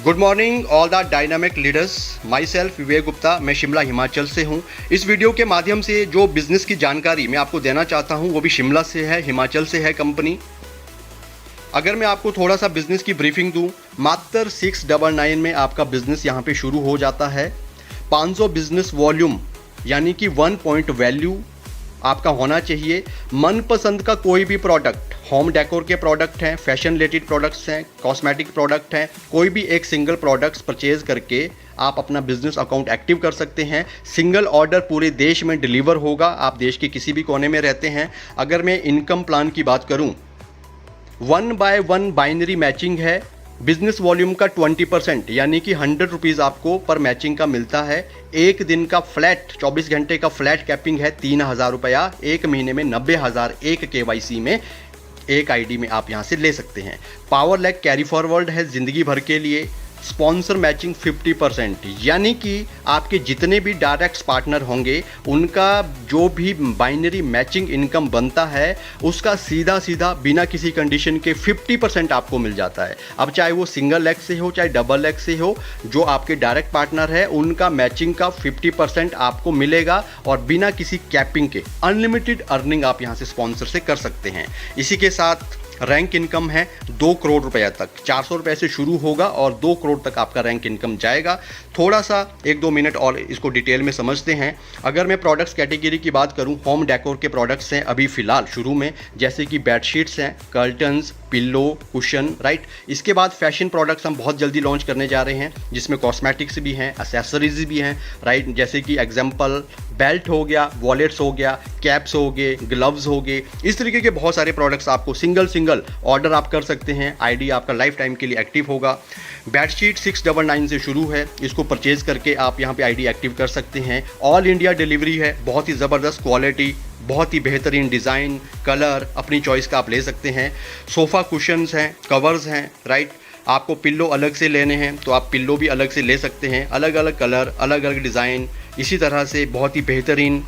Good morning all the dynamic leaders. Myself Vivek Gupta, मैं शिमला हिमाचल से हूँ। इस वीडियो के माध्यम से जो बिज़नेस की जानकारी मैं आपको देना चाहता हूँ वो भी शिमला से है, हिमाचल से है कंपनी। अगर मैं आपको थोड़ा सा बिज़नेस की ब्रीफिंग दूँ, मात्र 699 में आपका बिज़नेस यहाँ पे शुरू हो जाता है। 500 बिजनेस वॉल्यूम यानी कि 1 पॉइंट वैल्यू आपका होना चाहिए। मनपसंद का कोई भी प्रोडक्ट, होम डेकोर के प्रोडक्ट हैं, फैशन रिलेटेड प्रोडक्ट्स हैं, कॉस्मेटिक प्रोडक्ट हैं, कोई भी एक सिंगल प्रोडक्ट्स परचेज करके आप अपना बिजनेस अकाउंट एक्टिव कर सकते हैं। सिंगल ऑर्डर पूरे देश में डिलीवर होगा, आप देश के किसी भी कोने में रहते हैं। अगर मैं इनकम प्लान की बात करूं, 1/1 बाइनरी मैचिंग है। बिजनेस वॉल्यूम का 20% यानी कि 100 रुपीज़ आपको पर मैचिंग का मिलता है। एक दिन का फ्लैट 24 घंटे का फ्लैट कैपिंग है 3000 रुपया। एक महीने में 90,000 एक KYC में एक आईडी में आप यहां से ले सकते हैं। पावर लैग कैरी फॉरवर्ड है जिंदगी भर के लिए। स्पॉन्सर मैचिंग 50% यानी कि आपके जितने भी डायरेक्ट पार्टनर होंगे उनका जो भी बाइनरी मैचिंग इनकम बनता है उसका सीधा सीधा बिना किसी कंडीशन के 50% आपको मिल जाता है। अब चाहे वो सिंगल लेग से हो चाहे डबल लेग से हो, जो आपके डायरेक्ट पार्टनर है उनका मैचिंग का 50% आपको मिलेगा और बिना किसी कैपिंग के अनलिमिटेड अर्निंग आप यहाँ से स्पॉन्सर से कर सकते हैं। इसी के साथ रैंक इनकम है 2 करोड़ रुपया तक। 400 रुपये से शुरू होगा और 2 करोड़ तक आपका रैंक इनकम जाएगा। थोड़ा सा 1-2 मिनट और इसको डिटेल में समझते हैं। अगर मैं प्रोडक्ट्स कैटेगरी की बात करूं, होम डेकोर के प्रोडक्ट्स हैं अभी फ़िलहाल शुरू में, जैसे कि बेडशीट्स हैं, कर्टन्स, पिल्लो, कुशन, राइट। इसके बाद फैशन प्रोडक्ट्स हम बहुत जल्दी लॉन्च करने जा रहे हैं जिसमें कॉस्मेटिक्स भी हैं, एसेसरीज भी हैं, राइट। जैसे कि एग्जाम्पल बेल्ट हो गया, वॉलेट्स हो गया, कैप्स हो गए, ग्लव्स हो गए। इस तरीके के बहुत सारे प्रोडक्ट्स आपको सिंगल ऑर्डर आप कर सकते हैं। आईडी आपका लाइफ टाइम के लिए एक्टिव होगा। बेडशीट 699 से शुरू है, इसको परचेज करके आप यहाँ पे आईडी एक्टिव कर सकते हैं। ऑल इंडिया डिलीवरी है, बहुत ही ज़बरदस्त क्वालिटी, बहुत ही बेहतरीन डिज़ाइन, कलर अपनी चॉइस का आप ले सकते हैं। सोफ़ा कुशन्स हैं, कवर्स हैं, राइट। आपको पिल्लो अलग से लेने हैं तो आप पिल्लो भी अलग से ले सकते हैं। अलग अलग कलर, अलग अलग डिज़ाइन, इसी तरह से बहुत ही बेहतरीन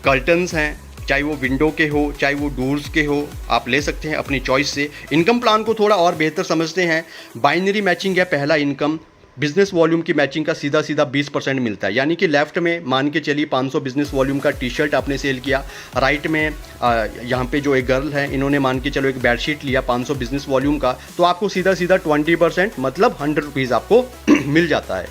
कर्टन्स हैं, चाहे वो विंडो के हो चाहे वो डोर्स के हो, आप ले सकते हैं अपनी चॉइस से। इनकम प्लान को थोड़ा और बेहतर समझते हैं। बाइनरी मैचिंग है पहला इनकम। बिजनेस वॉल्यूम की मैचिंग का सीधा सीधा 20% मिलता है, यानी कि लेफ्ट में मान के चलिए 500 बिजनेस वॉल्यूम का टी-शर्ट आपने सेल किया, राइट में यहाँ पे जो एक गर्ल है इन्होंने मान के चलो एक बेडशीट लिया 500 बिजनेस वॉल्यूम का, तो आपको सीधा सीधा 20% मतलब 100 रुपीज़ आपको मिल जाता है।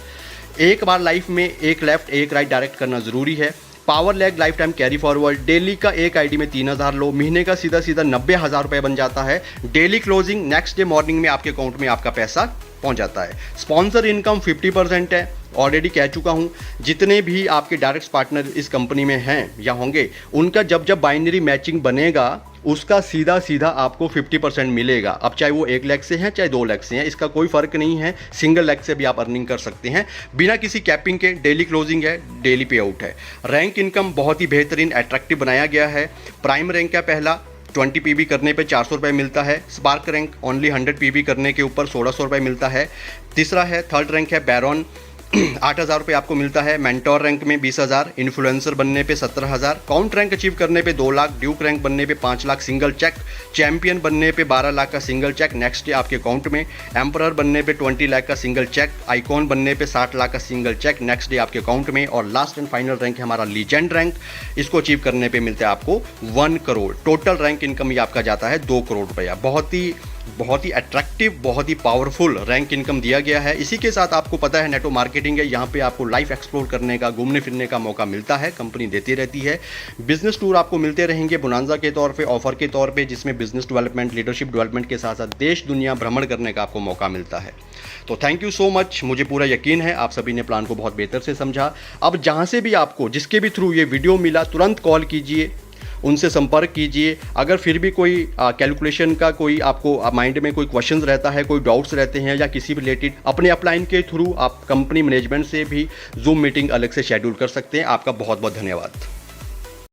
एक बार लाइफ में एक लेफ्ट एक राइट डायरेक्ट करना ज़रूरी है। Power lag life time carry forward, daily का एक आईडी में 3000 लो, महीने का सीधा सीधा 90,000 रुपये बन जाता है। Daily closing next day morning में आपके अकाउंट में आपका पैसा पहुंच जाता है। स्पॉन्सर इनकम 50% है, ऑलरेडी कह चुका हूं। जितने भी आपके डायरेक्ट पार्टनर इस कंपनी में हैं या होंगे उनका जब जब बाइनरी मैचिंग बनेगा उसका सीधा सीधा आपको 50% मिलेगा। अब चाहे वो 1 लाख से हैं चाहे 2 लाख से हैं, इसका कोई फ़र्क नहीं है। सिंगल लाख से भी आप अर्निंग कर सकते हैं बिना किसी कैपिंग के। डेली क्लोजिंग है, डेली पे आउट है। रैंक इनकम बहुत ही बेहतरीन अट्रैक्टिव बनाया गया है। प्राइम रैंक का पहला 20 PB करने पे 400 रुपये मिलता है। स्पार्क रैंक ओनली 100 PB करने के ऊपर 1600 रुपये मिलता है। तीसरा है, थर्ड रैंक है बैरॉन, 8,000 रुपये आपको मिलता है। मेंटोर रैंक में 20,000, इन्फ्लुएंसर बनने पे 17,000, काउंट रैंक अचीव करने पे 2 लाख, ड्यूक रैंक बनने पे 5 लाख सिंगल चेक, चैंपियन बनने पे 12 लाख का सिंगल चेक नेक्स्ट डे आपके अकाउंट में, एम्परर बनने पे 20 लाख का सिंगल चेक, आइकॉन बनने पे 60 लाख का सिंगल चेक नेक्स्ट डे आपके अकाउंट में, और लास्ट एंड फाइनल रैंक है हमारा लीजेंड रैंक। इसको अचीव करने पर मिलता है आपको 1 करोड़। टोटल रैंक इनकम ये आपका जाता है 2 करोड़ रुपया। बहुत ही अट्रैक्टिव, बहुत ही पावरफुल रैंक इनकम दिया गया है। इसी के साथ आपको पता है नेटो मार्केटिंग है, यहाँ पे आपको लाइफ एक्सप्लोर करने का, घूमने फिरने का मौका मिलता है, कंपनी देती रहती है। बिजनेस टूर आपको मिलते रहेंगे बोनांजा के तौर पे, ऑफर के तौर पे, जिसमें बिजनेस डेवलपमेंट, लीडरशिप डेवलपमेंट के साथ साथ देश दुनिया भ्रमण करने का आपको मौका मिलता है। तो थैंक यू सो मच। मुझे पूरा यकीन है आप सभी ने प्लान को बहुत बेहतर से समझा। अब जहाँ से भी आपको, जिसके भी थ्रू ये वीडियो मिला, तुरंत कॉल कीजिए, उनसे संपर्क कीजिए। अगर फिर भी कोई कैलकुलेशन का कोई आपको माइंड में कोई क्वेश्चंस रहता है, कोई डाउट्स रहते हैं या किसी रिलेटेड, अपने अपलाइन के थ्रू आप कंपनी मैनेजमेंट से भी जूम मीटिंग अलग से शेड्यूल कर सकते हैं। आपका बहुत बहुत धन्यवाद।